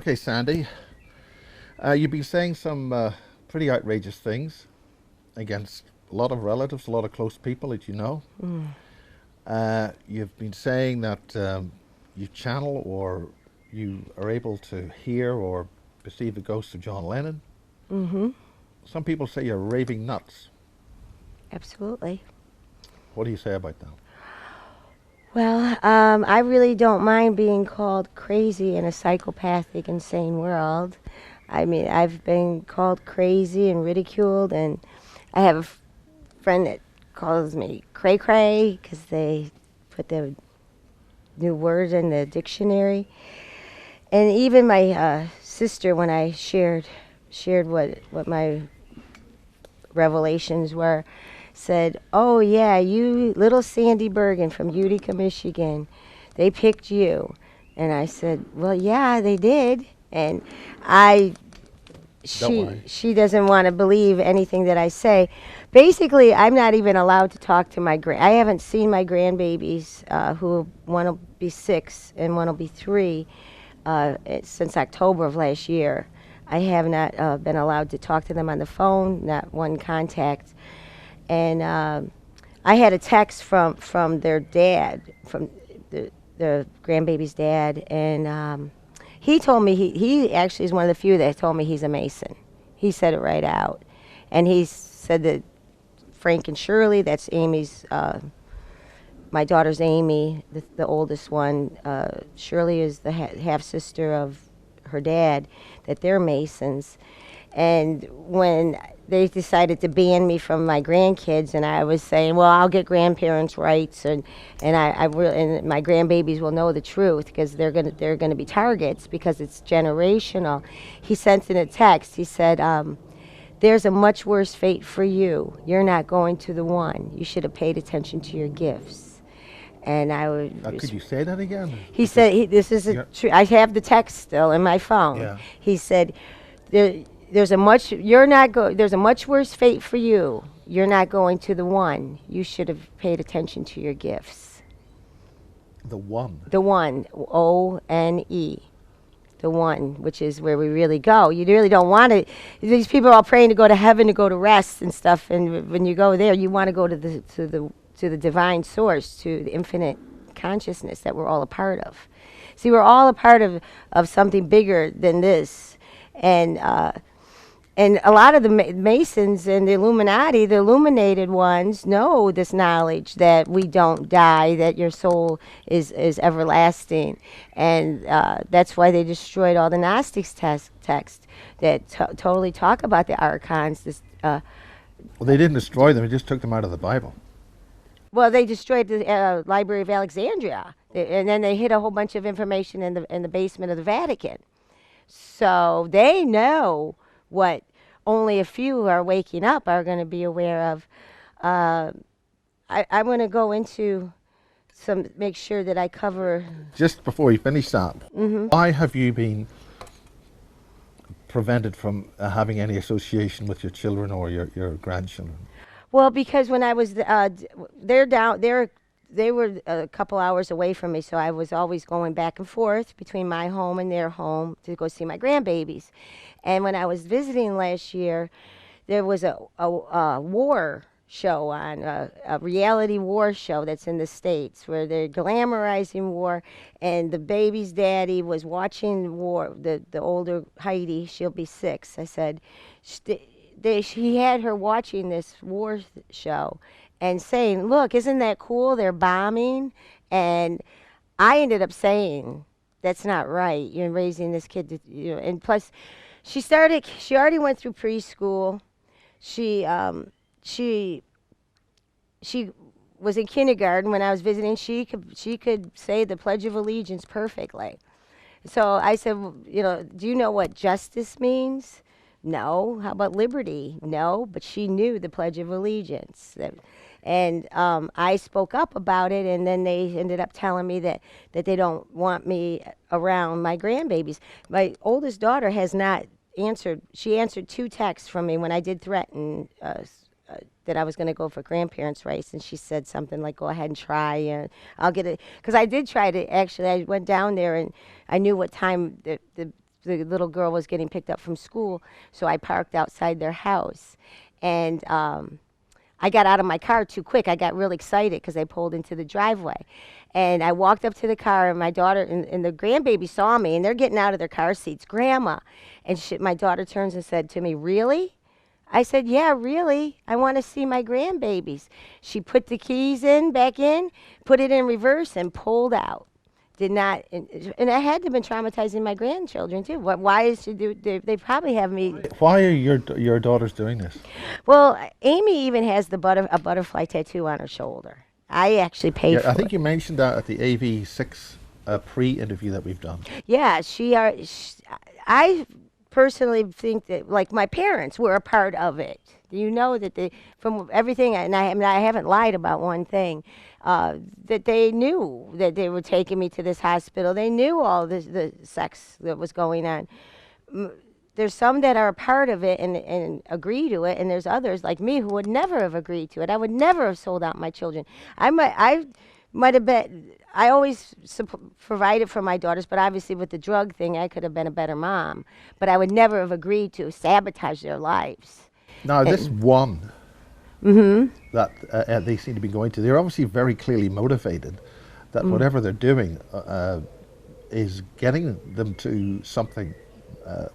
Okay, Sandy, you've been saying some pretty outrageous things against a lot of relatives, a lot of close people that you know. Mm. You've been saying that you channel or you are able to hear or perceive the ghost of John Lennon. Mm-hmm. Some people say you're raving nuts. Absolutely. What do you say about that? Well, I really don't mind being called crazy in a psychopathic, insane world. I mean, I've been called crazy and ridiculed, and I have a friend that calls me cray cray because they put the new word in the dictionary. And even my sister, when I shared what my revelations were, said, "Oh yeah, you little Sandy Bergen from Utica, Michigan. They picked you." And I said, "Well, yeah, they did." And I Don't worry. she doesn't want to believe anything that I say. Basically, I'm not even allowed to talk to I haven't seen my grandbabies, who one will be 6 and one will be 3, since October of last year. I have not been allowed to talk to them on the phone, not one contact. And I had a text from their dad, from the grandbaby's dad, and he told me he actually is one of the few that told me he's a Mason. He said it right out, and he said that Frank and Shirley, that's Amy's, my daughter's Amy, the oldest one. Shirley is the half sister of her dad. That they're Masons, and when they decided to ban me from my grandkids, and I was saying, well, I'll get grandparents' rights, and my grandbabies will know the truth because they're gonna be targets because it's generational. He sent in a text. He said, "There's a much worse fate for you. You're not going to the one. You should have paid attention to your gifts." And I would. Could you say that again? He said, "This is a true." I have the text still in my phone. Yeah. He said, there's a much you're not go there's a much worse fate for you. You're not going to the one. You should have paid attention to your gifts." The one. The one, ONE. The one, which is where we really go. You really don't want to. These people are all praying to go to heaven, to go to rest and stuff. And when you go there, you want to go to the divine source, to the infinite consciousness that we're all a part of. See, we're all a part of something bigger than this, and a lot of the Masons and the Illuminati, the illuminated ones, know this knowledge that we don't die, that your soul is everlasting. And that's why they destroyed all the Gnostics text that totally talk about the archons. Well, they didn't destroy them, they just took them out of the Bible. Well, they destroyed the Library of Alexandria, and then they hid a whole bunch of information in the basement of the Vatican. So they know what only a few who are waking up are going to be aware of. I'm going to go into make sure that I cover. Just before you finish that, why have you been prevented from having any association with your children or your grandchildren? Well, because when I was, they were a couple hours away from me, so I was always going back and forth between my home and their home to go see my grandbabies. And when I was visiting last year, there was a war show on, a reality war show that's in the States where they're glamorizing war, and the baby's daddy was watching war. The older Heidi, she'll be 6. I said, he had her watching this war show and saying, "Look, isn't that cool? They're bombing." And I ended up saying, "That's not right. You're raising this kid to, and plus, she already went through preschool. She was in kindergarten when I was visiting. She could say the Pledge of Allegiance perfectly. So I said, "Well, do you know what justice means?" "No." "How about liberty?" "No." But she knew the Pledge of Allegiance. And I spoke up about it, and then they ended up telling me that they don't want me around my grandbabies. My oldest daughter has not answered. She answered 2 texts from me when I did threaten that I was going to go for grandparents' rights, and she said something like, "Go ahead and try, and I'll get it." Because I did try to, actually, I went down there, and I knew what time the the little girl was getting picked up from school, so I parked outside their house, and I got out of my car too quick. I got really excited because I pulled into the driveway. And I walked up to the car, and my daughter and the grandbaby saw me, and they're getting out of their car seats. Grandma. And my daughter turns and said to me, "Really?" I said, "Yeah, really. I want to see my grandbabies." She put the keys back in, put it in reverse, and pulled out. Did not, and I had to have been traumatizing my grandchildren too. Why is she do? They probably have me. Why are your daughters doing this? Well, Amy even has a butterfly tattoo on her shoulder. I actually paid Yeah, for I think it. you mentioned that at the AV6 pre-interview that we've done. Yeah, I personally think that like my parents were a part of it. You know that they from everything, and I mean, I haven't lied about one thing. That they knew that they were taking me to this hospital. They knew all the sex that was going on. There's some that are a part of it and agree to it, and there's others like me who would never have agreed to it. I would never have sold out my children. I might have been. I always provided for my daughters, but obviously with the drug thing, I could have been a better mom. But I would never have agreed to sabotage their lives. Now, this And, one mm-hmm. that they seem to be going to, they're obviously very clearly motivated that whatever they're doing is getting them to something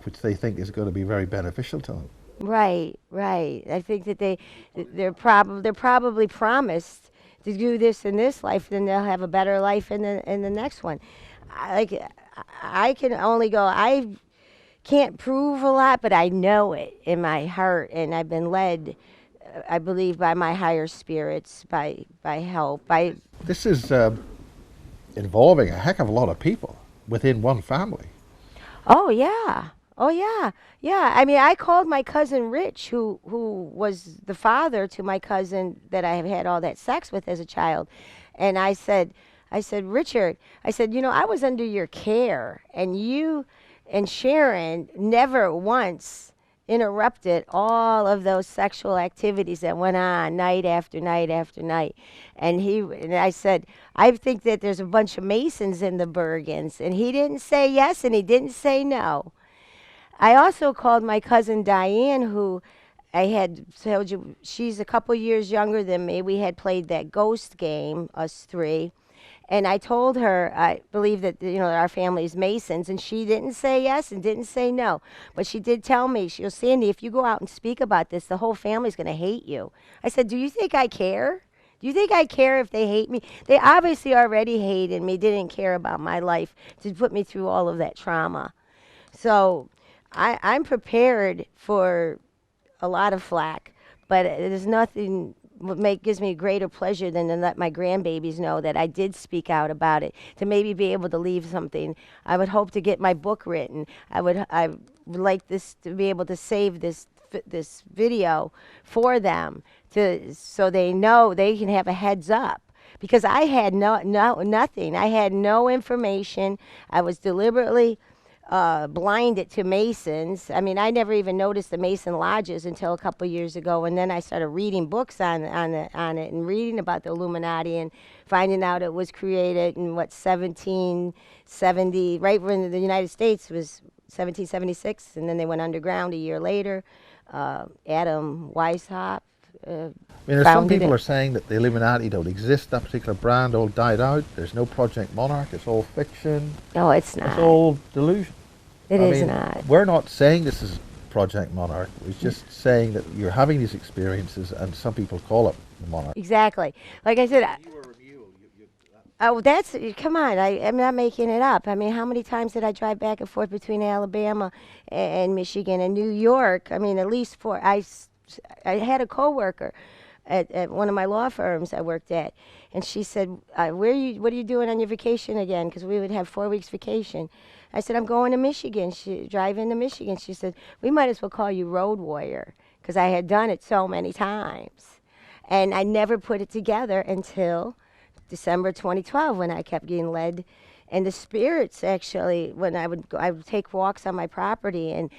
which they think is going to be very beneficial to them. Right, right. I think that they're probably promised to do this in this life, then they'll have a better life in the next one. Like I can only go. I can't prove a lot, but I know it in my heart, and I've been led. I believe by my higher spirits, by help, by. This is involving a heck of a lot of people within one family. Oh yeah. Oh yeah. Yeah. I mean, I called my cousin Rich, who was the father to my cousin that I have had all that sex with as a child, and I said, Richard, I said, I was under your care, and you and Sharon never once interrupted all of those sexual activities that went on night after night after night. And I said, I think that there's a bunch of Masons in the Bergens, and he didn't say yes and he didn't say no. I also called my cousin Diane, who I had told you she's a couple years younger than me. We had played that ghost game, us three. And I told her I believe that our family is Masons, and she didn't say yes and didn't say no, but she did tell me, she goes, "Sandy, if you go out and speak about this, the whole family's going to hate you." I said, "Do you think I care? Do you think I care if they hate me? They obviously already hated me, didn't care about my life to put me through all of that trauma." So I'm prepared for a lot of flack, but there's nothing gives me greater pleasure than to let my grandbabies know that I did speak out about it, to maybe be able to leave something. I would hope to get my book written. I would like this to be able to save this video for them, so they know they can have a heads up. Because I had nothing. I had no information. I was deliberately blinded to Masons. I mean, I never even noticed the Mason lodges until a couple years ago, and then I started reading books on it and reading about the Illuminati and finding out it was created in 1770, right when the United States was 1776, and then they went underground a year later. Adam Weishaupt I mean, some founded people it. are saying that the Illuminati don't exist. That particular brand all died out. There's no Project Monarch. It's all fiction. No, it's It's not. all delusion. It I is mean, not. we're not saying this is Project Monarch. We're just saying that you're having these experiences, and some people call it the Monarch. Exactly. Like I said, You were a mule. oh, come on. I'm not making it up. I mean, how many times did I drive back and forth between Alabama and Michigan and New York? I mean, at least four. I had a coworker at one of my law firms I worked at, and she said, what are you doing on your vacation again? Because we would have 4 weeks vacation. I said, "I'm going to Michigan." She driving to Michigan. She said, "We might as well call you Road Warrior," because I had done it so many times. And I never put it together until December 2012 when I kept getting led. And the spirits actually, when I would take walks on my property and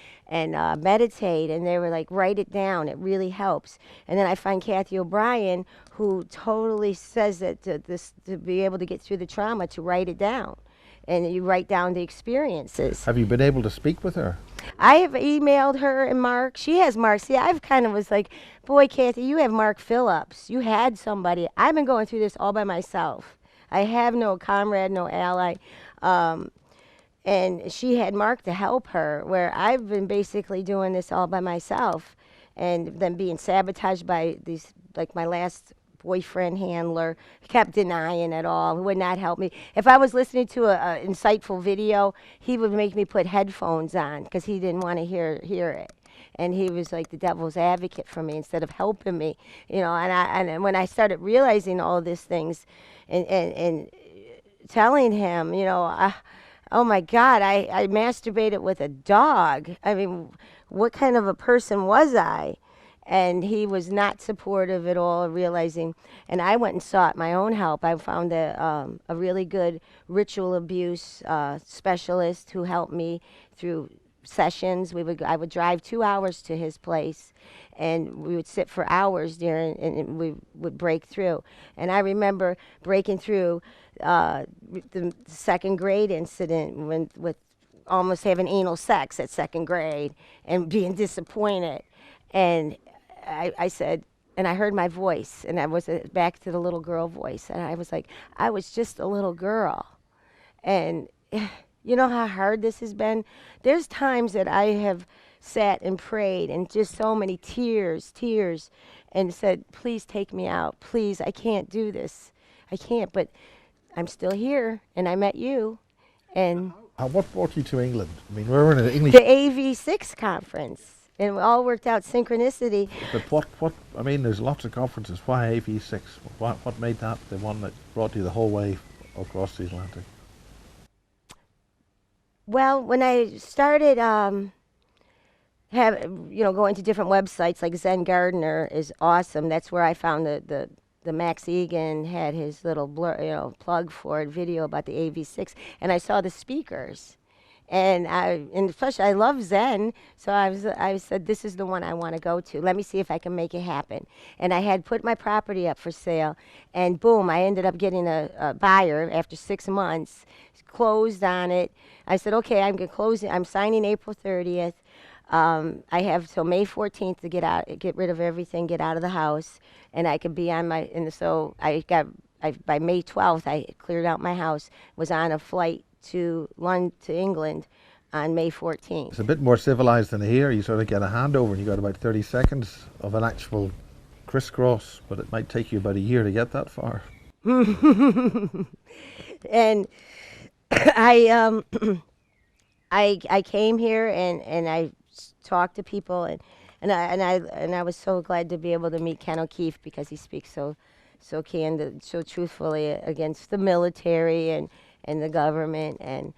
meditate, and they were like, "Write it down. It really helps." And then I find Kathy O'Brien, who totally says that to be able to get through the trauma, to write it down. and you write down the experiences. Have you been able to speak with her? I have emailed her and Mark. She has Mark. See, I've kind of was like, boy, Kathy, you have Mark Phillips. You had somebody. I've been going through this all by myself. I have no comrade, no ally. Um, and she had Mark to help her, where I've been basically doing this all by myself, and then being sabotaged by these, like my last boyfriend handler, kept denying it all. He would not help me. If I was listening to a insightful video, he would make me put headphones on because he didn't want to hear it. And he was like the devil's advocate for me instead of helping me, you know. And when I started realizing all these things, and telling him, you know, oh my God, I masturbated with a dog. I mean, what kind of a person was I? And he was not supportive at all, realizing. And I went and sought my own help. I found a really good ritual abuse specialist who helped me through sessions. I would drive 2 hours to his place, and we would sit for hours there, and we would break through. And I remember breaking through the second grade incident with almost having anal sex at second grade and being disappointed. And I said, and I heard my voice, and I was back to the little girl voice, and I was like, I was just a little girl. And you know how hard this has been? There's times that I have sat and prayed and just so many tears, and said, please take me out. Please, I can't do this. I can't, but I'm still here, and I met you. And What brought you to England? I mean, we're in an English. the AV6 conference. And it all worked out synchronicity. But what? I mean, there's lots of conferences. Why AV6? What made that the one that brought you the whole way across the Atlantic? Well, when I started going to different websites, like Zen Gardener is awesome. That's where I found the Max Egan had his little plug for it, video about the AV6, and I saw the speakers. And especially I love Zen, so I said, this is the one I want to go to. Let me see if I can make it happen. And I had put my property up for sale, and boom, I ended up getting a buyer after 6 months, closed on it. I said, okay, I'm going to close it. I'm signing April 30th. I have till May 14th to get rid of everything, get out of the house, and I could be on my. And so by May 12th, I cleared out my house, was on a flight to England on May 14th. It's a bit more civilized than here. You sort of get a handover and you got about 30 seconds of an actual crisscross, but it might take you about a year to get that far. And I I came here and I talked to people, and I was so glad to be able to meet Ken O'Keefe, because he speaks so candid, so truthfully against the military and the government, and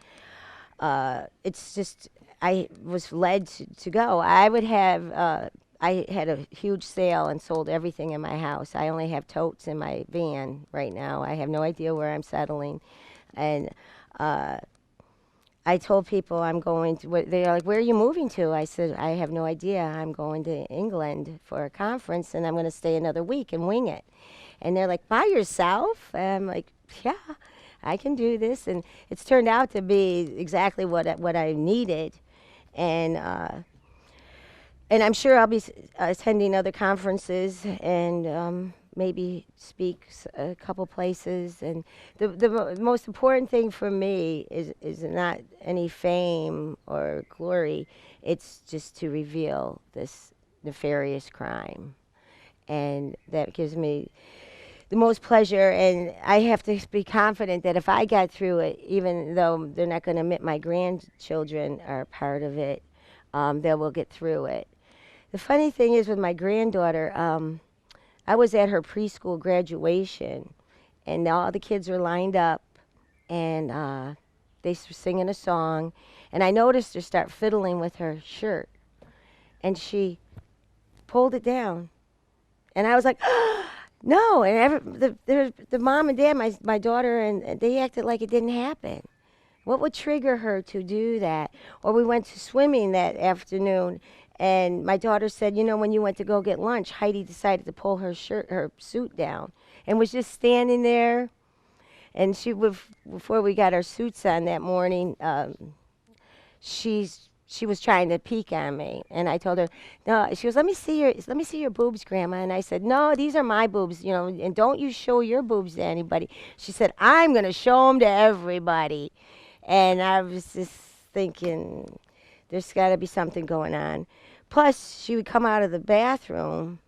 it's just, I was led to go. I had a huge sale and sold everything in my house. I only have totes in my van right now. I have no idea where I'm settling, and I told people I'm going to. They're like, "Where are you moving to?" I said, "I have no idea. I'm going to England for a conference, and I'm going to stay another week and wing it." And they're like, "By yourself?" And I'm like, "Yeah, I can do this." And it's turned out to be exactly what I needed, and I'm sure I'll be attending other conferences and maybe speak a couple places. And the most important thing for me is not any fame or glory. It's just to reveal this nefarious crime, and that gives me the most pleasure. And I have to be confident that if I got through it, even though they're not going to admit my grandchildren are part of it, they will get through it. The funny thing is with my granddaughter, I was at her preschool graduation, and all the kids were lined up, and they were singing a song, and I noticed her start fiddling with her shirt, and she pulled it down, and I was like, no, and the mom and dad, my daughter, and they acted like it didn't happen. What would trigger her to do that? Or we went to swimming that afternoon, and my daughter said, you know, when you went to go get lunch, Heidi decided to pull her suit down and was just standing there. And before we got our suits on that morning, she was trying to peek on me, and I told her, no. She goes, let me see your boobs, Grandma. And I said, no, these are my boobs, you know, and don't you show your boobs to anybody. She said, I'm gonna show them to everybody. And I was just thinking, there's got to be something going on. Plus, she would come out of the bathroom,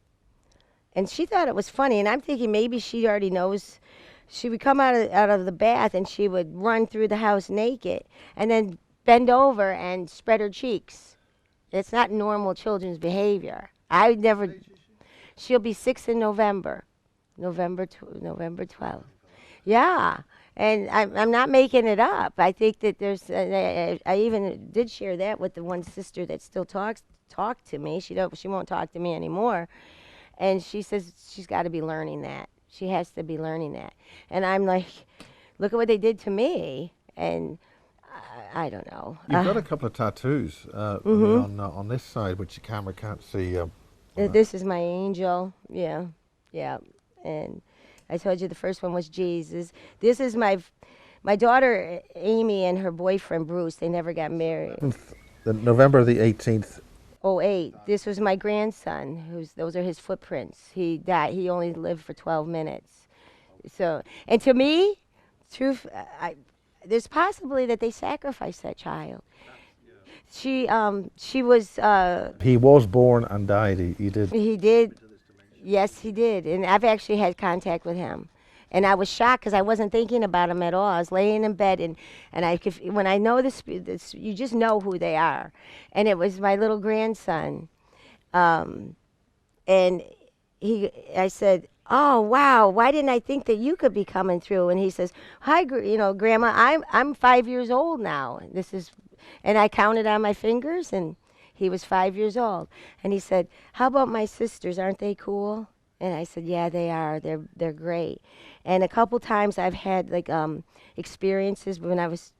and she thought it was funny, and I'm thinking maybe she already knows. She would come out of the bath, and she would run through the house naked, and then bend over and spread her cheeks. It's not normal children's behavior. I never. She'll be 6 in November, November 12th. Yeah, and I'm not making it up. I think that I even did share that with the one sister that still talk to me. She won't talk to me anymore, and she says she's got to be learning that. She has to be learning that. And I'm like, look at what they did to me, and I don't know. You've got a couple of tattoos on this side, which the camera can't see. This is my angel. Yeah, yeah. And I told you the first one was Jesus. This is my daughter Amy and her boyfriend Bruce. They never got married. November the 18th. '08. This was my grandson. Those are his footprints. He died. He only lived for 12 minutes. So, and to me, truth, there's possibly that they sacrificed that child. She was. He was born and died. He did. He did. Yes, he did. And I've actually had contact with him. And I was shocked because I wasn't thinking about him at all. I was laying in bed, and I could, when I know this, you just know who they are. And it was my little grandson. And I said, oh, wow, why didn't I think that you could be coming through? And he says, hi, Grandma, I'm 5 years old now. And I counted on my fingers, and he was 5 years old. And he said, how about my sisters? Aren't they cool? And I said, yeah, they are. They're great. And a couple times I've had experiences when I was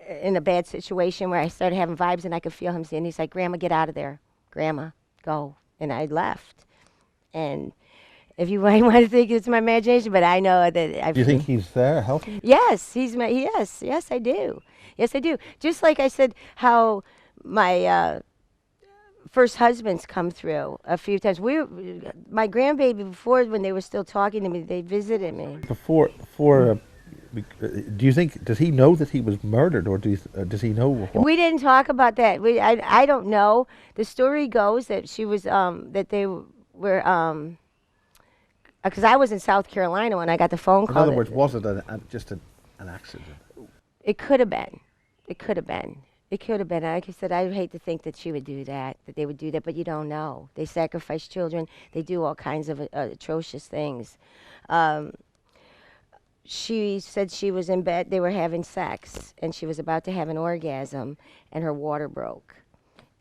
in a bad situation where I started having vibes and I could feel him saying, he's like, Grandma, get out of there. Grandma, go. And I left. And if you might want to think it's my imagination, but I know that Do you think he's there helping? Yes, yes, I do. Yes, I do. Just like I said, how my first husbands come through a few times. My grandbaby before, when they were still talking to me, they visited me. Before, do you think, does he know that he was murdered, or does he know what? We didn't talk about that. I don't know. The story goes that she was that they were because I was in South Carolina when I got the phone call. In other words, was it just an accident? It could have been. It could have been. It could have been. Like I said, I would hate to think that she would do that, that they would do that, but you don't know. They sacrifice children. They do all kinds of atrocious things. She said she was in bed. They were having sex, and she was about to have an orgasm, and her water broke.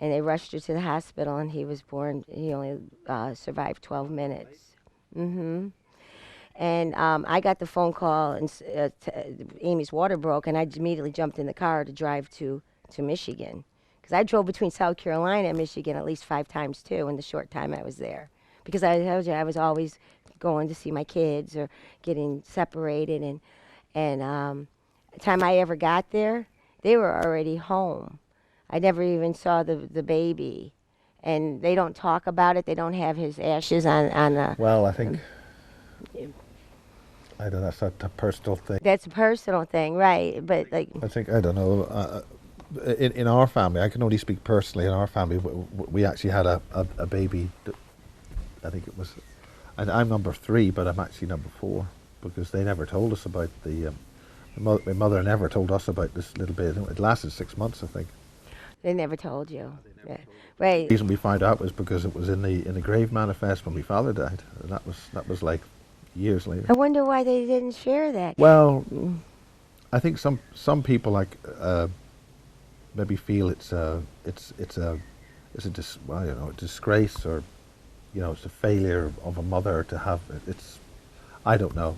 And they rushed her to the hospital, and he was born. He only survived 12 minutes. Mm-hmm. And I got the phone call, and Amy's water broke, and I immediately jumped in the car to drive to Michigan, because I drove between South Carolina and Michigan at least 5 times too in the short time I was there, because I told you I was always going to see my kids or getting separated, and the time I ever got there, they were already home. I never even saw the baby, and they don't talk about it. They don't have his ashes on the. Well, I think. I don't know. That's a personal thing. That's a personal thing, right? But like. I think I don't know. In our family, I can only speak personally. In our family, we actually had a baby. I think it was, and I'm number 3, but I'm actually number 4, because they never told us about my mother never told us about this little baby. It lasted 6 months, I think. They never told you. Yeah. Right. The reason we found out was because it was in the grave manifest when my father died, and that was like years later. I wonder why they didn't share that. Well, I think some people maybe feel it's a disgrace, or it's a failure of a mother to have it's. I don't know.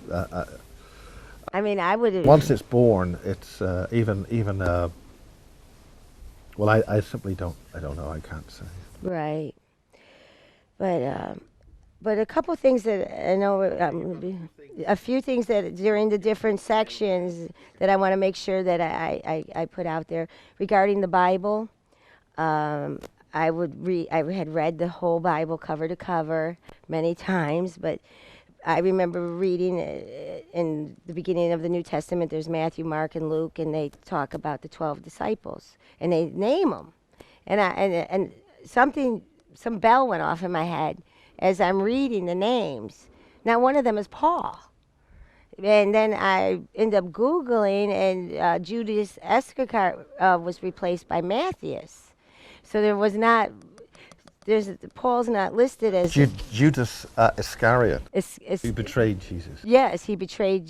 I mean, I would. Once it's born, it's even. Well, I simply don't. I don't know. I can't say. Right, but but a couple things that I know, a few things that during the different sections that I want to make sure that I put out there regarding the Bible. Um, I would read. I had read the whole Bible cover to cover many times, but I remember reading in the beginning of the New Testament. There's Matthew, Mark, and Luke, and they talk about the 12 disciples, and they name them. And something, some bell went off in my head as I'm reading the names. Now one of them is Paul. And then I end up Googling, and Judas Iscariot was replaced by Matthias. So there was not, Paul's not listed as. Judas Iscariot, Is, who betrayed Jesus. yes, he betrayed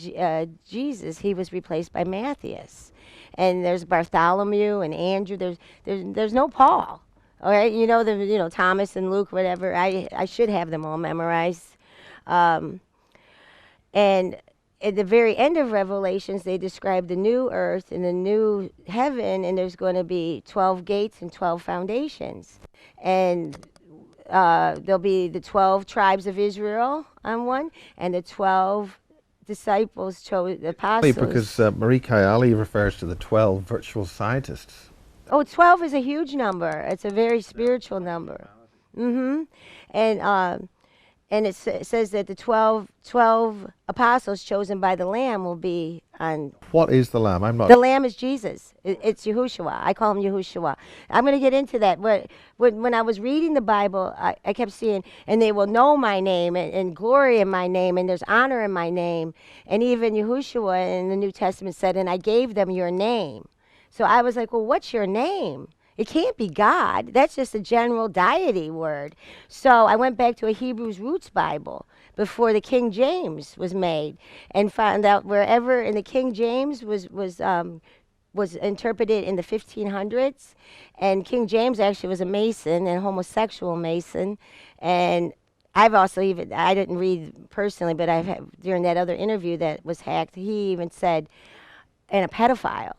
Jesus. He was replaced by Matthias. And there's Bartholomew and Andrew. There's no Paul. All right, Thomas and Luke, whatever. I should have them all memorized. And at the very end of Revelations, they describe the new earth and the new heaven, and there's going to be 12 gates and 12 foundations. And there'll be the 12 tribes of Israel on one, and the 12 disciples, the apostles. Because Marie Kayali refers to the 12 virtual scientists. Oh, 12 is a huge number. It's a very spiritual number. And it says that the 12 apostles chosen by the Lamb will be on. What is the Lamb? I'm not. The Lamb is Jesus. It's Yahushua. I call him Yahushua. I'm going to get into that. When I was reading the Bible, I kept seeing, and they will know my name, and glory in my name, and there's honor in my name. And even Yahushua in the New Testament said, and I gave them your name. So I was like, well, what's your name? It can't be God. That's just a general deity word. So I went back to a Hebrews Roots Bible before the King James was made, and found out wherever in the King James was interpreted in the 1500s, and King James actually was a Mason and homosexual Mason, and I've also I didn't read personally, but I've had, during that other interview that was hacked, he even said, and a pedophile,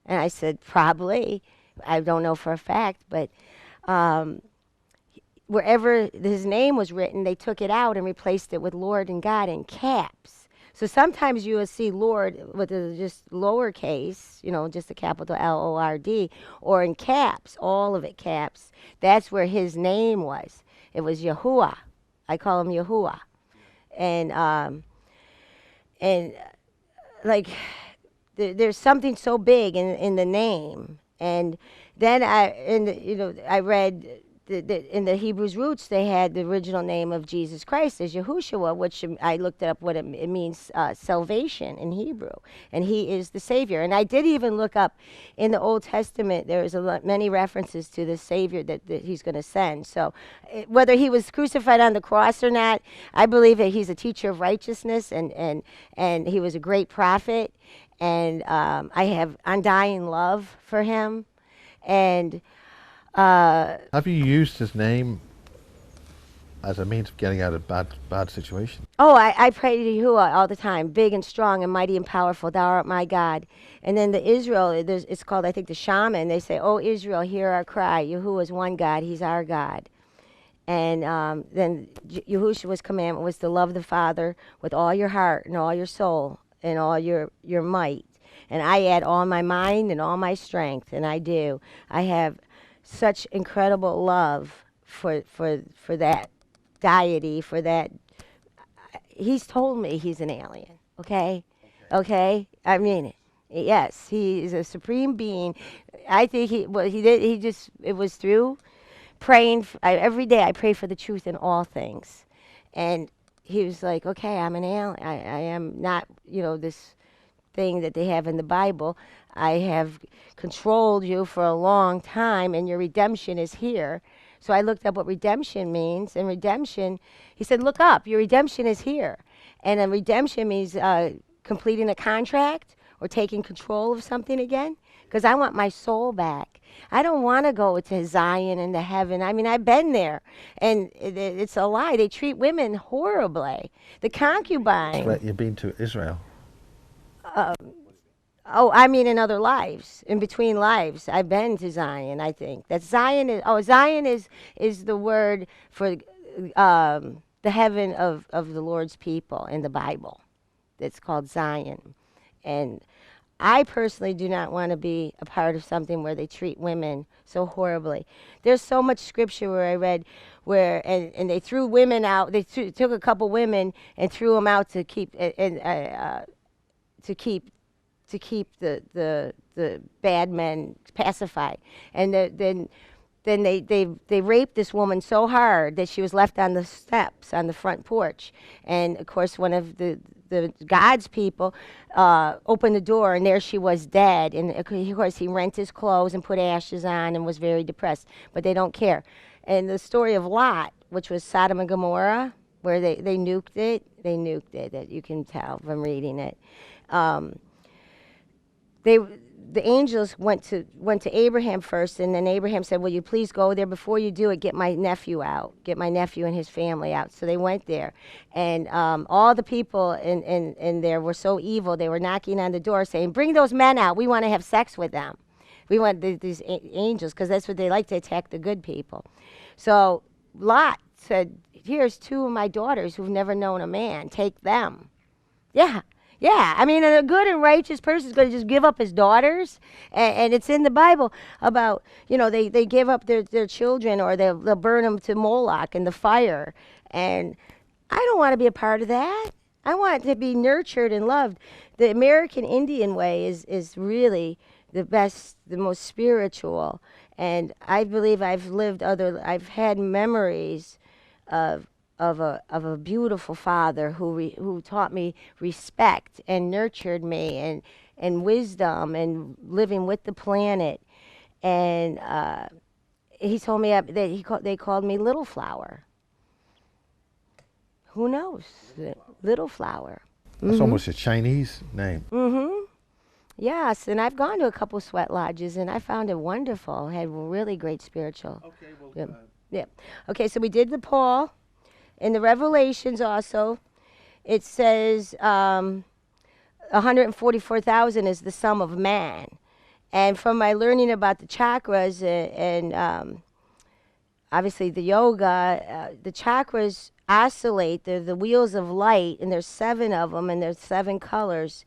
and I said probably. I don't know for a fact, but wherever his name was written, they took it out and replaced it with Lord and God in caps. So sometimes you will see Lord with just lowercase, just a capital Lord, or in caps, all of it caps. That's where his name was. It was Yahuwah. I call him Yahuwah. And like, there's something so big in the name. And then I read in the Hebrews roots, they had the original name of Jesus Christ as Yahushua, which I looked up what it means, salvation in Hebrew, and he is the Savior. And I did even look up in the Old Testament, there's many references to the Savior that he's going to send. So whether he was crucified on the cross or not, I believe that he's a teacher of righteousness, and he was a great prophet. And I have undying love for him. And have you used his name as a means of getting out of bad situations? Oh, I pray to Yahuwah all the time, big and strong and mighty and powerful, thou art my God. And then the Israel, it's called, I think, the shaman. They say, oh, Israel, hear our cry. Yahuwah is one God, he's our God. And then Yahushua's commandment was to love the Father with all your heart and all your soul and all your might. And I add all my mind and all my strength, and I do. I have such incredible love for that deity, for that. He's told me he's an alien, okay? Okay? I mean it. Yes, he is a supreme being. I think it was through praying. Every day I pray for the truth in all things. And he was like, okay, I'm an alien. I am not, this thing that they have in the Bible. I have controlled you for a long time, and your redemption is here. So I looked up what redemption means, and redemption, he said, look up, your redemption is here. And a redemption means completing a contract or taking control of something again, because I want my soul back. I don't want to go to Zion and to heaven. I mean, I've been there, and it's a lie. They treat women horribly. The concubine. Right, you've been to Israel. Oh, I mean in other lives, in between lives. I've been to Zion, I think. That Zion is, Zion is the word for the heaven of the Lord's people in the Bible. It's called Zion. And I personally do not want to be a part of something where they treat women so horribly. There's so much scripture where I read where and they threw women out. They took a couple women and threw them out to keep to keep the bad men pacified. And then they raped this woman so hard that she was left on the steps on the front porch. And of course, one of the God's people opened the door, and there she was dead. And of course, he rent his clothes and put ashes on and was very depressed. But they don't care. And the story of Lot, which was Sodom and Gomorrah, where they nuked it. They nuked it. That you can tell from reading it. The angels went to Abraham first, and then Abraham said, "Will you please go there? Before you do it, get my nephew out. Get my nephew and his family out." So they went there, and all the people in there were so evil. They were knocking on the door, saying, "Bring those men out. We want to have sex with them. We want these angels, because that's what they like to attack the good people." So Lot said, "Here's two of my daughters who've never known a man. Take them." Yeah. Yeah, I mean, a good and righteous person is going to just give up his daughters, and it's in the Bible about, they give up their children, or they'll burn them to Moloch in the fire, and I don't want to be a part of that. I want to be nurtured and loved. The American Indian way is really the best, the most spiritual, and I believe I've had memories of a beautiful father who taught me respect and nurtured me and wisdom and living with the planet. And he told me that they called me Little Flower. Who knows? Little Flower. That's almost a Chinese name. Mm-hmm. Yes, and I've gone to a couple sweat lodges, and I found it wonderful. Had really great spiritual. Okay, well. Yeah. Okay, so we did the Paul. In the Revelations also, it says 144,000 is the sum of man. And from my learning about the chakras and obviously the yoga, the chakras oscillate. They're the wheels of light, and there's 7 of them, and there's 7 colors.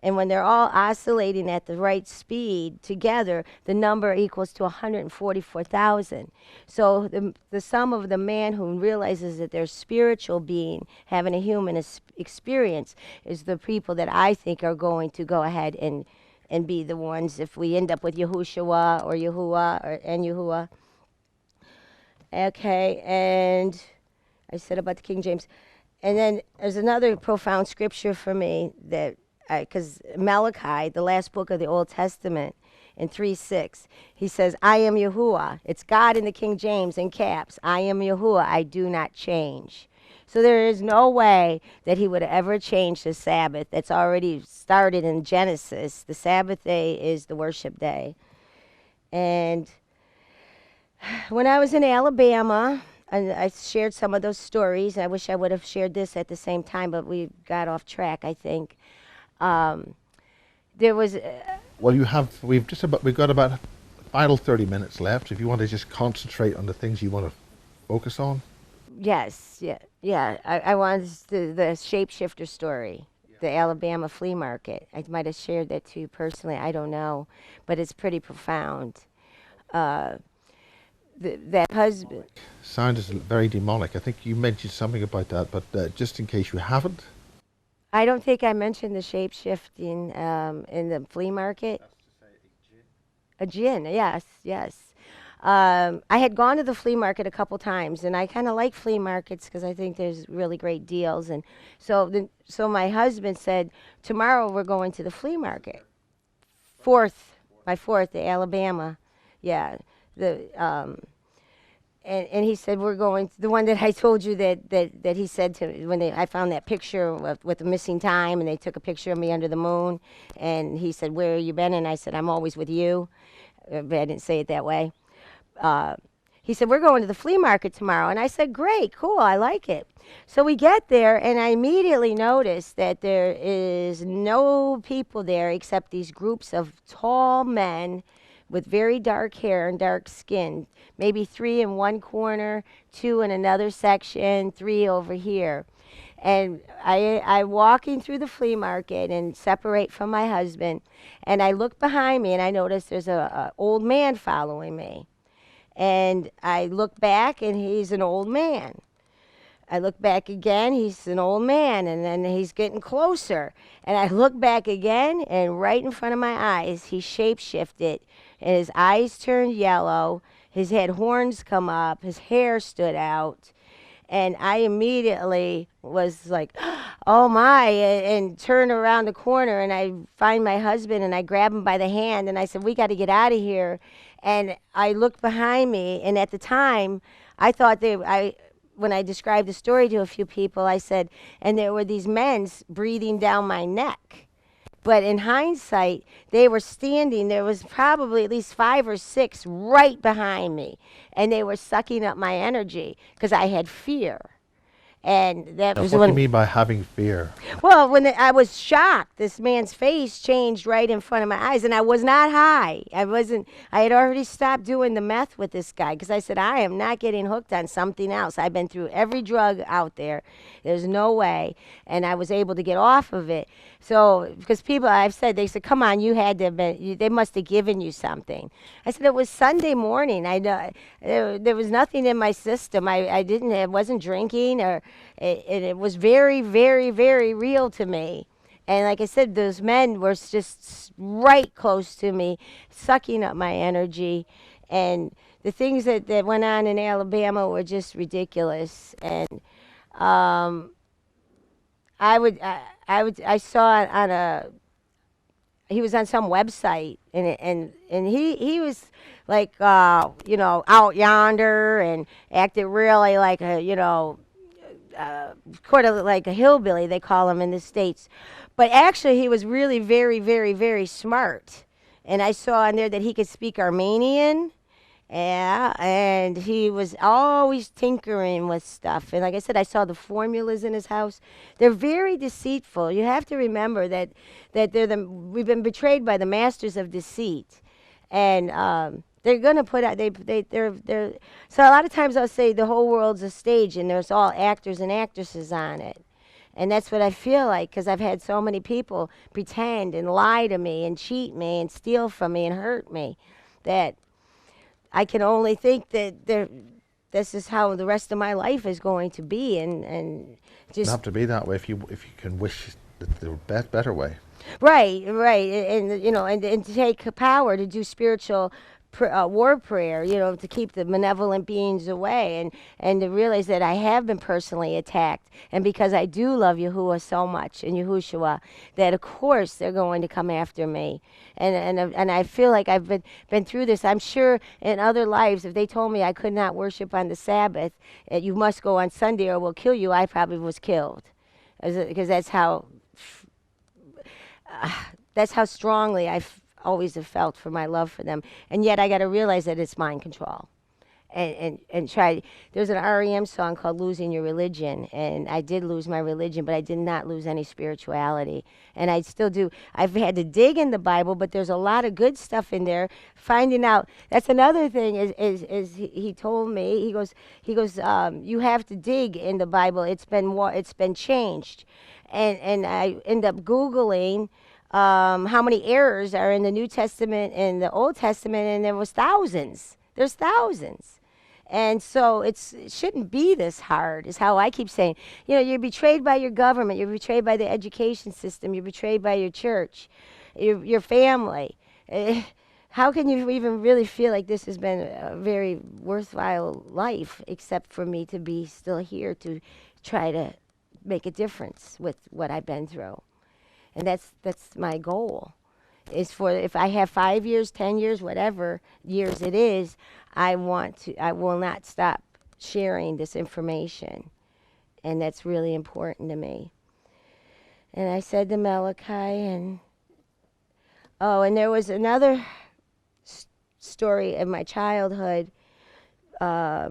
And when they're all oscillating at the right speed together, the number equals to 144,000. So the sum of the man who realizes that they're spiritual being having a human experience is the people that I think are going to go ahead and be the ones, if we end up with Yahushua or Yahuwah and Yahuwah. Okay, and I said about the King James. And then there's another profound scripture for me that, because Malachi, the last book of the Old Testament, in 3:6, he says, "I am Yahuwah." It's God in the King James in caps. "I am Yahuwah. I do not change." So there is no way that he would ever change the Sabbath. That's already started in Genesis. The Sabbath day is the worship day. And when I was in Alabama, and I shared some of those stories. I wish I would have shared this at the same time, but we got off track, I think. There was. Well, we've got about final 30 minutes left. If you want to just concentrate on the things you want to focus on. Yes, yeah. I wanted the shapeshifter story, the Alabama flea market. I might have shared that to you personally. I don't know, but it's pretty profound. That husband. Sounds very demonic. I think you mentioned something about that, but just in case you haven't. I don't think I mentioned the shape-shifting in the flea market. That's to say a jinn. A jinn, yes. I had gone to the flea market a couple times, and I kind of like flea markets because I think there's really great deals. And so my husband said, "Tomorrow we're going to the flea market." By 4th, the Alabama, yeah. And he said, "We're going to the one that I told you that he said to me when I found that picture with the missing time, and they took a picture of me under the moon, and he said, 'Where have you been?' And I said, 'I'm always with you,' but I didn't say it that way. He said, 'We're going to the flea market tomorrow,' and I said, 'Great, cool, I like it.' So we get there, and I immediately noticed that there is no people there except these groups of tall men with very dark hair and dark skin, maybe 3 in one corner, 2 in another section, 3 over here. And I walking through the flea market and separate from my husband, and I look behind me and I notice there's a old man following me. And I look back and he's an old man. I look back again, he's an old man, and then he's getting closer. And I look back again, and right in front of my eyes, he shape-shifted, and his eyes turned yellow, his head horns come up, his hair stood out, and I immediately was like, oh my, and turned around the corner, and I find my husband, and I grab him by the hand, and I said, we got to get out of here. And I looked behind me, and at the time, I thought when I described the story to a few people, I said, and there were these men breathing down my neck. But in hindsight, they were standing, there was probably at least 5 or 6 right behind me. And they were sucking up my energy because I had fear. And that Now, was what do you when, mean by having fear? well, I was shocked. This man's face changed right in front of my eyes, and I was not high. I had already stopped doing the meth with this guy because I said, I am not getting hooked on something else. I've been through every drug out there. There's no way. And I was able to get off of it. So, because I've said, they said, come on, you had to have been, they must have given you something. I said, it was Sunday morning. There was nothing in my system. I wasn't drinking, or it was very, very, very real to me. And like I said, those men were just right close to me, sucking up my energy. And the things that went on in Alabama were just ridiculous. And I saw it he was on some website, and he was like, out yonder and acted really like sort of like a hillbilly, they call him in the States. But actually, he was really very, very, very smart. And I saw in there that he could speak Armenian. Yeah, and he was always tinkering with stuff. And like I said, I saw the formulas in his house. They're very deceitful. You have to remember that we've been betrayed by the masters of deceit. And they're going to put out, they're, so a lot of times I'll say the whole world's a stage and there's all actors and actresses on it. And that's what I feel like, because I've had so many people pretend and lie to me and cheat me and steal from me and hurt me, that I can only think that this is how the rest of my life is going to be, and It just doesn't have to be that way if you can wish the better way. right, and and to take power to do spiritual war prayer, to keep the malevolent beings away, and to realize that I have been personally attacked, and because I do love Yahuwah so much and Yahushua, that of course they're going to come after me, and I feel like I've been through this. I'm sure in other lives, if they told me I could not worship on the Sabbath, you must go on Sunday or we'll kill you, I probably was killed, because that's how strongly I always have felt for my love for them. And yet I got to realize that it's mind control. And try. There's an REM song called Losing Your Religion, and I did lose my religion, but I did not lose any spirituality. And I still do. I've had to dig in the Bible, but there's a lot of good stuff in there. Finding out, that's another thing is he told me, he goes, you have to dig in the Bible. It's been changed. And I end up Googling how many errors are in the New Testament and the Old Testament, and there was thousands. There's thousands. And so it shouldn't be this hard, is how I keep saying. You're betrayed by your government. You're betrayed by the education system. You're betrayed by your church, your family. How can you even really feel like this has been a very worthwhile life, except for me to be still here to try to make a difference with what I've been through? And that's my goal. Is for, if I have 5 years, 10 years, whatever years it is, I will not stop sharing this information. And that's really important to me. And I said to Malachi, and there was another story of my childhood. I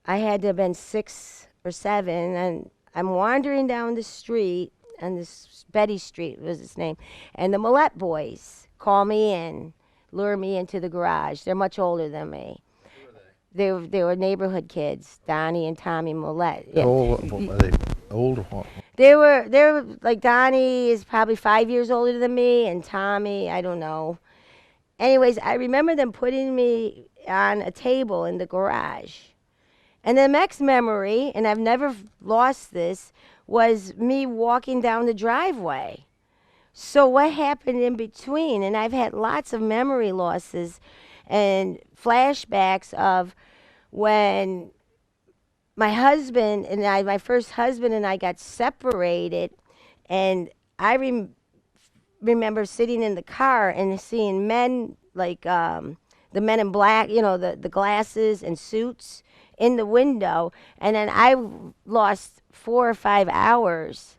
had to have been 6 or 7, and I'm wandering down the street, and this Betty Street was its name, and the Millette boys call me in. lure me into the garage. They're much older than me. They were neighborhood kids, Donnie and Tommy Millette. How Yeah. old, what, are they old or what? They were like Donnie is probably 5 years older than me, and Tommy, I don't know. Anyways, I remember them putting me on a table in the garage. And the next memory, and I've never lost this, was me walking down the driveway. So what happened in between? And I've had lots of memory losses and flashbacks of when my first husband and I got separated, and I remember sitting in the car and seeing men like the men in black, the glasses and suits in the window, and then I lost 4 or 5 hours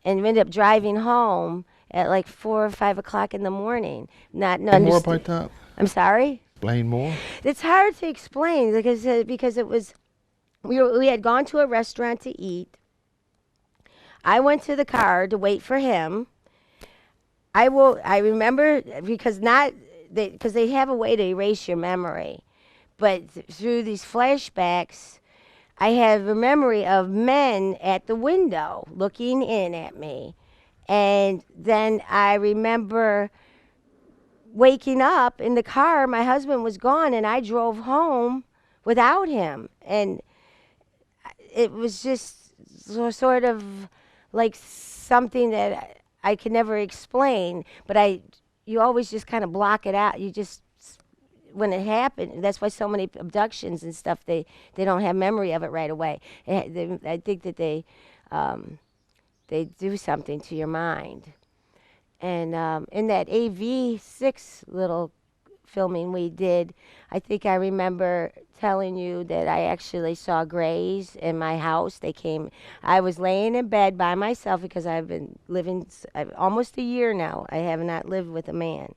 and ended up driving home at like 4 or 5 o'clock in the morning. Not More about that? I'm sorry. Explain more. It's hard to explain because it was we had gone to a restaurant to eat. I went to the car to wait for him. I remember because they have a way to erase your memory, but through these flashbacks, I have a memory of men at the window looking in at me, and then I remember waking up in the car. My husband was gone, and I drove home without him, and it was just sort of like something that I could never explain, but you always just kind of block it out. You just, when it happened, that's why so many abductions and stuff, they don't have memory of it right away. I think that they do something to your mind. And in that AV6 little filming we did, I think I remember telling you that I actually saw grays in my house. I was laying in bed by myself because I've been living almost a year now. I have not lived with a man.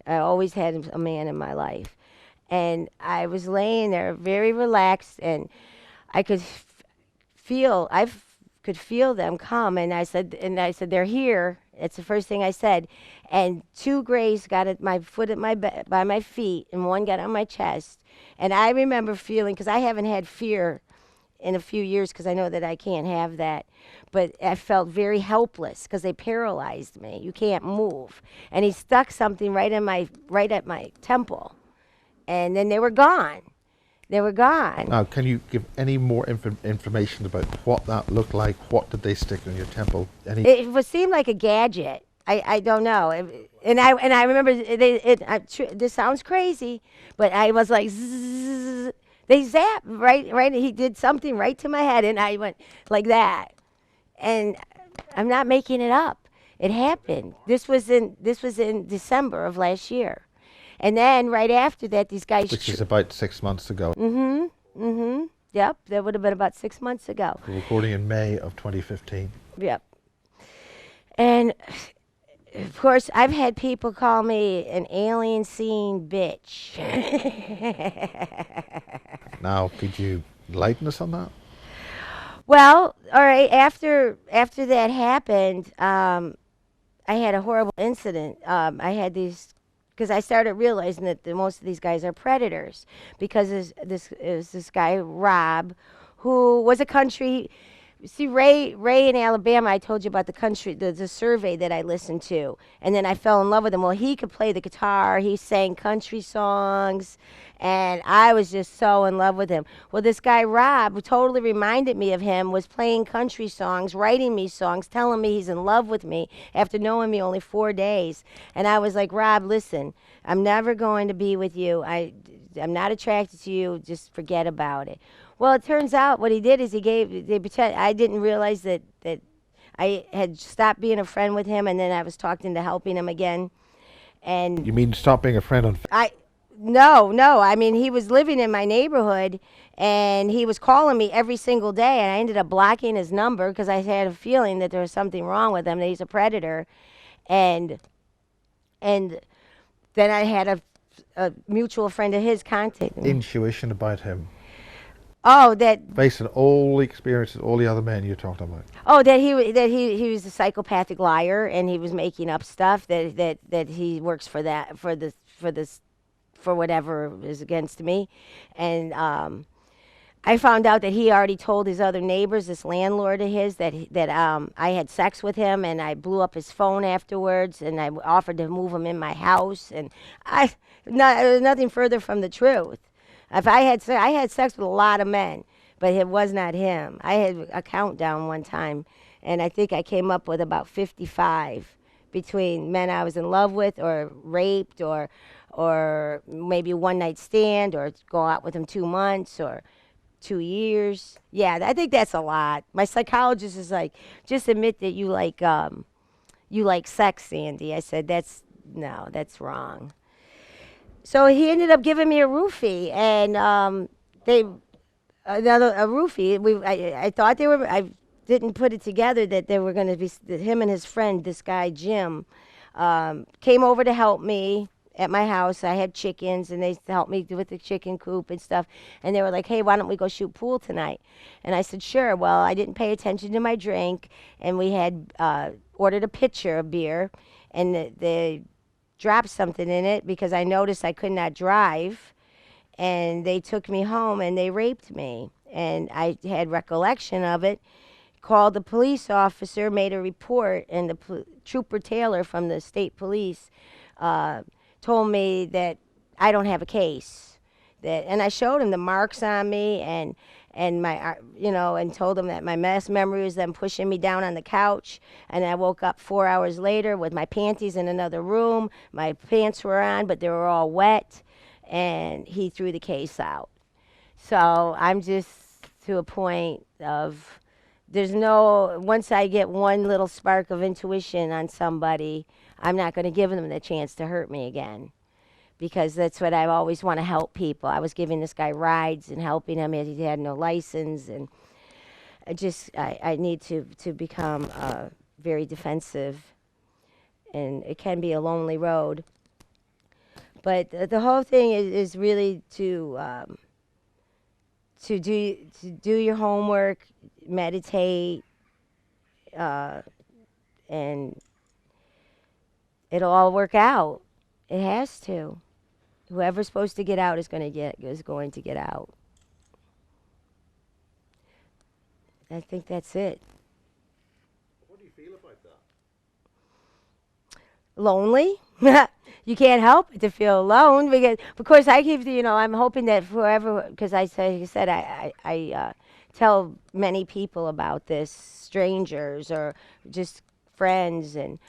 I always had a man in my life. And I was laying there very relaxed, and I could could feel them come, and I said, they're here. It's the first thing I said. And two grays got at my foot by my feet, and one got on my chest. And I remember feeling, because I haven't had fear in a few years, because I know that I can't have that. But I felt very helpless because they paralyzed me. You can't move. And he stuck something right at my temple, and then they were gone. They were gone. Now, can you give any more information about what that looked like? What did they stick in your temple? It seemed like a gadget. I don't know. And I remember this sounds crazy, but I was like, zzz, they zapped right. He did something right to my head, and I went like that. And I'm not making it up. It happened. This was in December of last year. And then right after that, these guys... Which is about 6 months ago. Yep, that would have been about 6 months ago. We're recording in May of 2015. Yep. And, of course, I've had people call me an alien seeing bitch. Now, could you enlighten us on that? Well, all right, after that happened, I had a horrible incident. I had these... Because I started realizing that most of these guys are predators. Because this guy, Rob, who was a country... See, Ray in Alabama, I told you about the country, the survey that I listened to. And then I fell in love with him. Well, he could play the guitar. He sang country songs. And I was just so in love with him. Well, this guy, Rob, who totally reminded me of him, was playing country songs, writing me songs, telling me he's in love with me after knowing me only 4 days. And I was like, Rob, listen, I'm never going to be with you. I'm not attracted to you. Just forget about it. Well, it turns out what he did is I didn't realize that I had stopped being a friend with him, and then I was talked into helping him again. And you mean stop being a friend on... No. I mean, he was living in my neighborhood, and he was calling me every single day, and I ended up blocking his number because I had a feeling that there was something wrong with him, that he's a predator. And then I had a mutual friend of his contact me. Intuition about him. Oh, that based on all the experiences, all the other men you talked about. Oh, that he was a psychopathic liar, and he was making up stuff. That he works for this for whatever is against me. And I found out that he already told his other neighbors, this landlord of his, that I had sex with him, and I blew up his phone afterwards, and I offered to move him in my house, and it was nothing further from the truth. If I had sex with a lot of men, but it was not him. I had a countdown one time, and I think I came up with about 55 between men I was in love with, or raped, or maybe a one night stand, or go out with him 2 months, or 2 years. Yeah, I think that's a lot. My psychologist is like, just admit that you like sex, Sandy. I said, that's wrong. So he ended up giving me a roofie, and they another a roofie. I thought they were. I didn't put it together that they were going to be that him and his friend, this guy Jim, came over to help me at my house. I had chickens, and they helped me with the chicken coop and stuff. And they were like, "Hey, why don't we go shoot pool tonight?" And I said, "Sure." Well, I didn't pay attention to my drink, and we had ordered a pitcher of beer, and they dropped something in it because I noticed I could not drive, and they took me home and they raped me, and I had recollection of it. Called the police officer, made a report, and the Trooper Taylor from the state police told me that I don't have a case. And I showed him the marks on me, and my and told him that my best memory was them pushing me down on the couch, and I woke up 4 hours later with my panties in another room. My pants were on, but they were all wet, and he threw the case out. So I'm just to a point of once I get one little spark of intuition on somebody, I'm not going to give them the chance to hurt me again, because that's what I always want to help people. I was giving this guy rides and helping him. He had no license, and I need to become very defensive, and it can be a lonely road. But the whole thing is really to do your homework, meditate, and it'll all work out. It has to. Whoever's supposed to get out is going to get out. I think that's it. What do you feel about that? Lonely. You can't help but to feel alone, because, of course, I keep, I'm hoping that forever, because I tell many people about this, strangers or just friends, and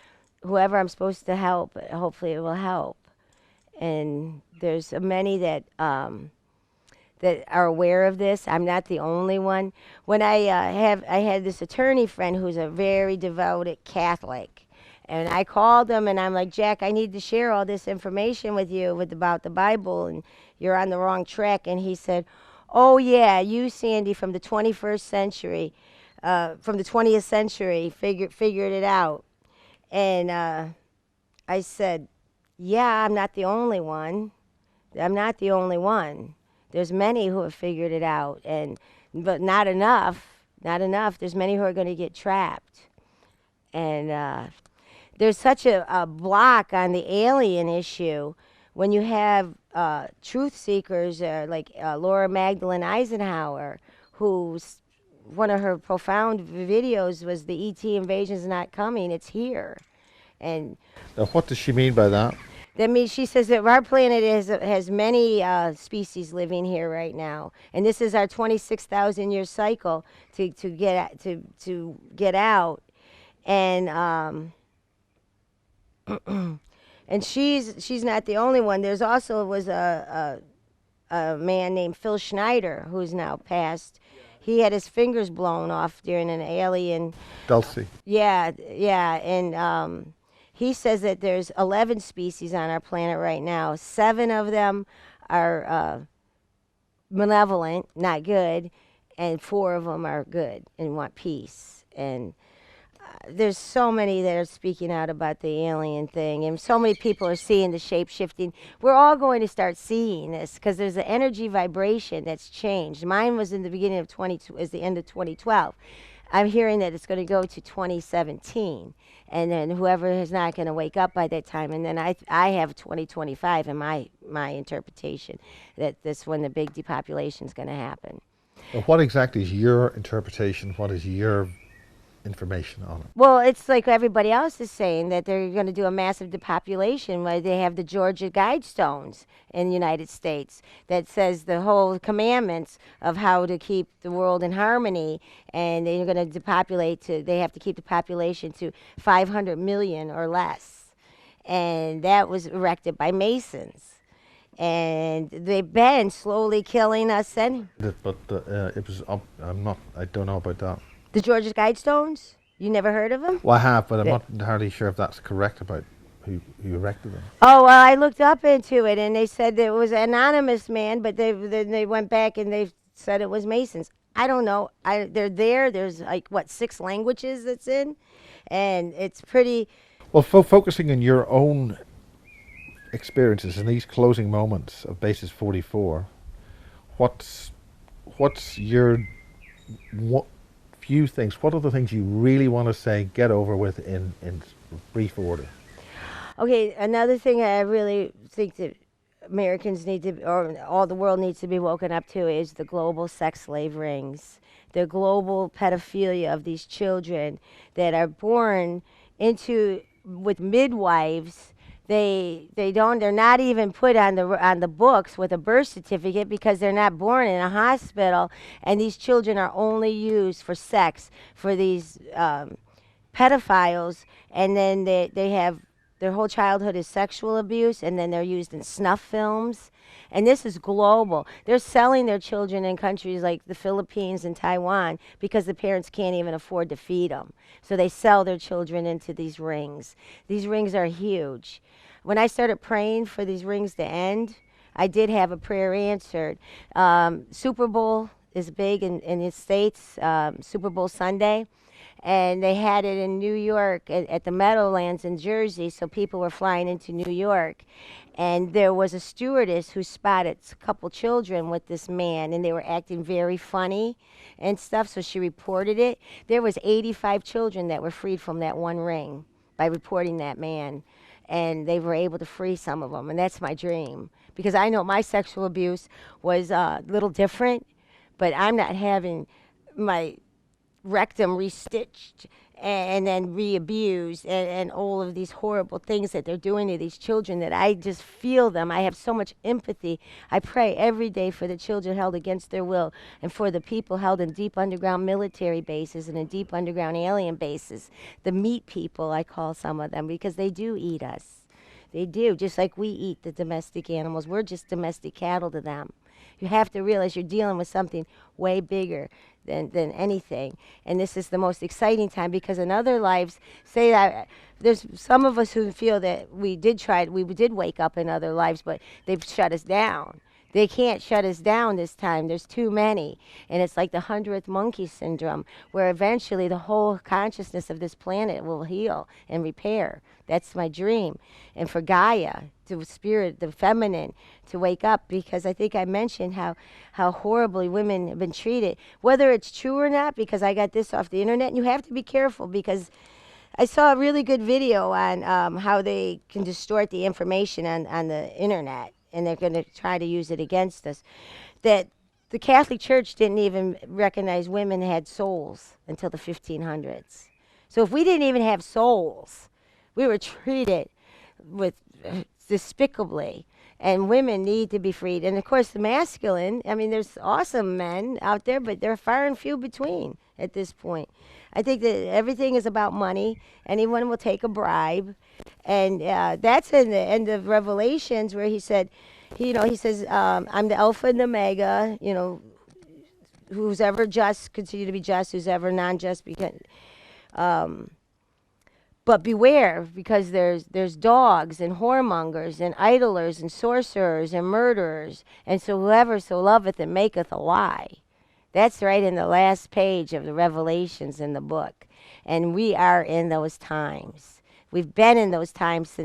whoever I'm supposed to help, hopefully it will help. And there's many that are aware of this. I'm not the only one. When I had this attorney friend who's a very devoted Catholic, and I called him, and I'm like, "Jack, I need to share all this information with you about the Bible, and you're on the wrong track." And he said, "Oh yeah, you, Sandy, from the 21st century, from the 20th century, figured it out." And I said, "Yeah, I'm not the only one. I'm not the only one. There's many who have figured it out, but not enough. Not enough. There's many who are going to get trapped." And there's such a block on the alien issue when you have truth seekers like Laura Magdalene Eisenhower, who's one of her profound videos was the ET invasion's not coming, it's here. And Now, what does she mean by that? that means she says that our planet has many species living here right now, and this is our 26,000-year cycle to get out, and and she's not the only one. There's also was a man named Phil Schneider who's now passed. He had his fingers blown off during an alien. Dulcie. Yeah, and he says that there's 11 species on our planet right now. 7 of them are malevolent, not good, and 4 of them are good and want peace. And there's so many that are speaking out about the alien thing, and so many people are seeing the shape-shifting. We're all going to start seeing this because there's an energy vibration that's changed. Mine was in the beginning of the end of 2012. I'm hearing that it's going to go to 2017, and then whoever is not going to wake up by that time, and then I have 2025 in my interpretation that this when the big depopulation is going to happen. Well, what exactly is your interpretation? What is your information on it? Well, it's like everybody else is saying that they're going to do a massive depopulation where they have the Georgia Guidestones in the United States that says the whole commandments of how to keep the world in harmony, and they're going to depopulate to, they have to keep the population to 500 million or less. And that was erected by Masons. And they've been slowly killing us. And But it was. I'm not. I don't know about that. the Georgia Guidestones, you never heard of them? Well, I have, but I'm They- not entirely sure if that's correct about who erected them. Oh, well, I looked up into it, and they said that it was an anonymous man, but then they went back and they said it was Masons. I don't know. They're there. There's like what 6 languages it's in, and it's pretty. Well, focusing on your own experiences in these closing moments of Basis 44, what's your what few things? What are the things you really want to say? Get over with in brief order. Okay, another thing I really think that Americans need to, or all the world needs to be woken up to, is the global sex slave rings, the global pedophilia of these children that are born into with midwives. They're not even put on the books with a birth certificate because they're not born in a hospital, and these children are only used for sex for these pedophiles, and then they have their whole childhood is sexual abuse, and then they're used in snuff films. And this is global. They're selling their children in countries like the Philippines and Taiwan because the parents can't even afford to feed them. So they sell their children into these rings. These rings are huge. When I started praying for these rings to end, I did have a prayer answered. Super Bowl is big in the States, Super Bowl Sunday. And they had it in New York at the Meadowlands in Jersey, so people were flying into New York. And there was a stewardess who spotted a couple children with this man, and they were acting very funny and stuff, so she reported it. There was 85 children that were freed from that one ring by reporting that man, and they were able to free some of them, and that's my dream. Because I know my sexual abuse was a little different, but I'm not having my rectum restitched and then re-abused and all of these horrible things that they're doing to these children that I just feel them. I have so much empathy. I pray every day for the children held against their will and for the people held in deep underground military bases and in deep underground alien bases. The meat people, I call some of them, because they do eat us. They do, just like we eat the domestic animals. We're just domestic cattle to them. You have to realize you're dealing with something way bigger than anything. And this is the most exciting time because in other lives, say that there's some of us who feel that we did wake up in other lives, but they've shut us down. They can't shut us down this time. There's too many. And it's like the 100th monkey syndrome, where eventually the whole consciousness of this planet will heal and repair. That's my dream. And for Gaia, the spirit, the feminine, to wake up, because I think I mentioned how horribly women have been treated. Whether it's true or not, because I got this off the internet, and you have to be careful because I saw a really good video on how they can distort the information on the internet, and they're going to try to use it against us. That the Catholic Church didn't even recognize women had souls until the 1500s. So if we didn't even have souls, we were treated with despicably. And women need to be freed. And of course, the masculine, I mean, there's awesome men out there, but they're far and few between at this point. I think that everything is about money. Anyone will take a bribe. And that's in the end of Revelations where he said, he says, I'm the Alpha and the Omega, who's ever just, continue to be just, who's ever non-just, but beware, because there's dogs and whoremongers and idlers and sorcerers and murderers. And so whoever so loveth and maketh a lie. That's right in the last page of the Revelations in the book. And we are in those times. We've been in those times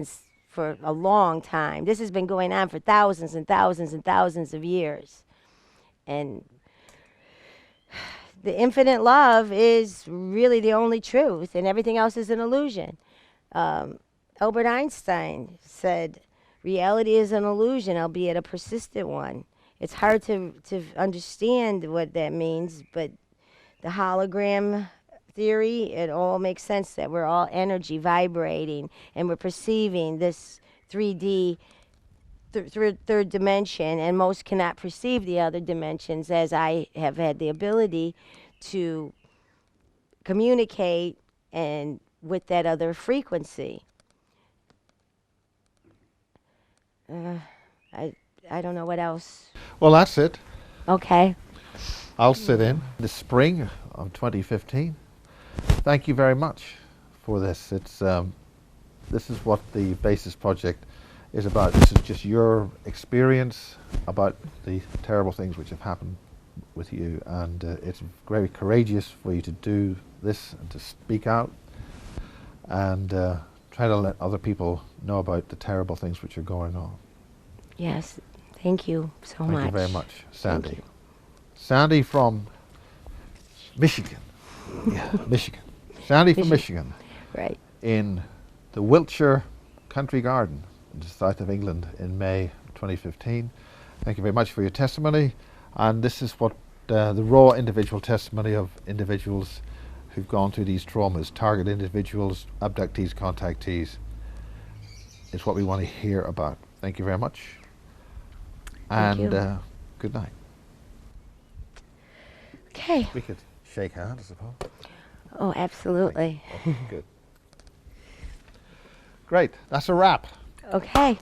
for a long time. This has been going on for thousands and thousands and thousands of years. And the infinite love is really the only truth, and everything else is an illusion. Albert Einstein said, reality is an illusion, albeit a persistent one. It's hard to understand what that means, but the hologram theory, it all makes sense that we're all energy vibrating and we're perceiving this 3D third dimension, and most cannot perceive the other dimensions, as I have had the ability to communicate and with that other frequency. Uh, I I don't know what else. Well, that's it. Okay. I'll sit in the spring of 2015. Thank you very much for this. This is what the Basis Project is about. This is just your experience about the terrible things which have happened with you, and it's very courageous for you to do this and to speak out and try to let other people know about the terrible things which are going on. Yes. Thank you so much. Thank you very much, Sandy. Thank you. Sandy from Michigan. Yeah, Michigan. Sandy from Michigan. Right. In the Wiltshire Country Garden in the south of England in May 2015. Thank you very much for your testimony. And this is what the raw individual testimony of individuals who've gone through these traumas, target individuals, abductees, contactees, is what we want to hear about. Thank you very much. Thank And you. good night. Okay. We could shake hands, I suppose. Oh, absolutely. Good. Great. That's a wrap. Okay.